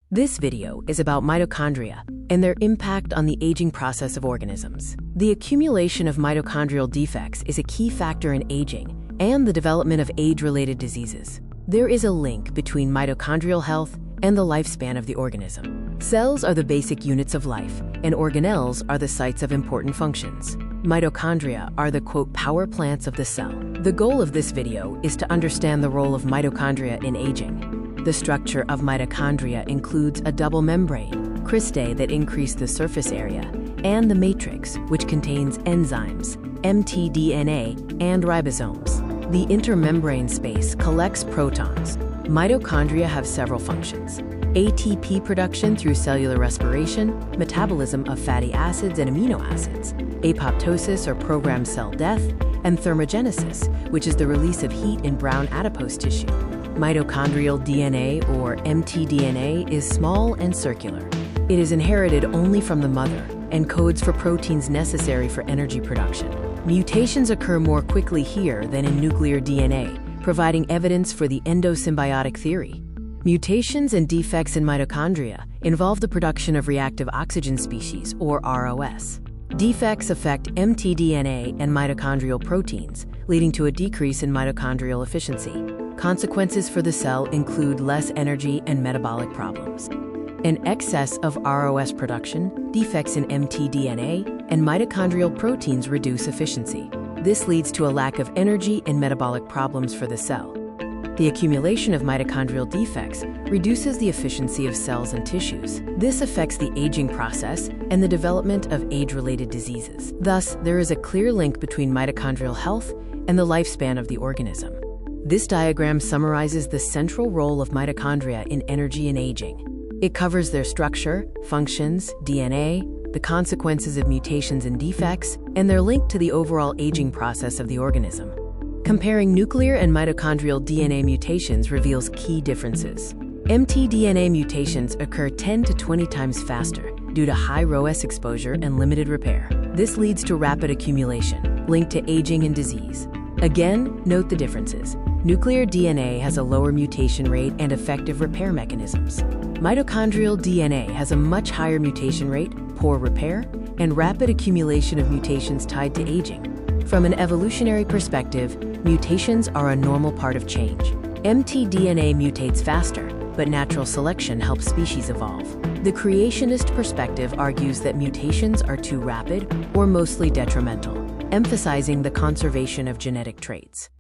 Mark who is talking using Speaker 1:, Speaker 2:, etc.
Speaker 1: This video is about mitochondria and their impact on the aging process of organisms. The accumulation of mitochondrial defects is a key factor in aging and the development of age-related diseases. There is a link between mitochondrial health and the lifespan of the organism. Cells are the basic units of life, and organelles are the sites of important functions. Mitochondria are the, quote, power plants of the cell. The goal of this video is to understand the role of mitochondria in aging. The structure of mitochondria includes a double membrane, cristae that increase the surface area, and the matrix, which contains enzymes, mtDNA, and ribosomes. The intermembrane space collects protons. Mitochondria have several functions: ATP production through cellular respiration, metabolism of fatty acids and amino acids, apoptosis or programmed cell death, and thermogenesis, which is the release of heat in brown adipose tissue. Mitochondrial DNA, or mtDNA, is small and circular. It is inherited only from the mother and codes for proteins necessary for energy production. Mutations occur more quickly here than in nuclear DNA, providing evidence for the endosymbiotic theory. Mutations and defects in mitochondria involve the production of reactive oxygen species, or ROS. Defects affect mtDNA and mitochondrial proteins, leading to a decrease in mitochondrial efficiency. Consequences for the cell include less energy and metabolic problems. An excess of ROS production, defects in mtDNA, and mitochondrial proteins reduce efficiency. This leads to a lack of energy and metabolic problems for the cell. The accumulation of mitochondrial defects reduces the efficiency of cells and tissues. This affects the aging process and the development of age-related diseases. Thus, there is a clear link between mitochondrial health and the lifespan of the organism. This diagram summarizes the central role of mitochondria in energy and aging. It covers their structure, functions, DNA, the consequences of mutations and defects, and their link to the overall aging process of the organism. Comparing nuclear and mitochondrial DNA mutations reveals key differences. mtDNA mutations occur 10 to 20 times faster due to high ROS exposure and limited repair. This leads to rapid accumulation, linked to aging and disease. Again, note the differences. Nuclear DNA has a lower mutation rate and effective repair mechanisms. Mitochondrial DNA has a much higher mutation rate, poor repair, and rapid accumulation of mutations tied to aging. From an evolutionary perspective, mutations are a normal part of change. mtDNA mutates faster, but natural selection helps species evolve. The creationist perspective argues that mutations are too rapid or mostly detrimental, emphasizing the conservation of genetic traits.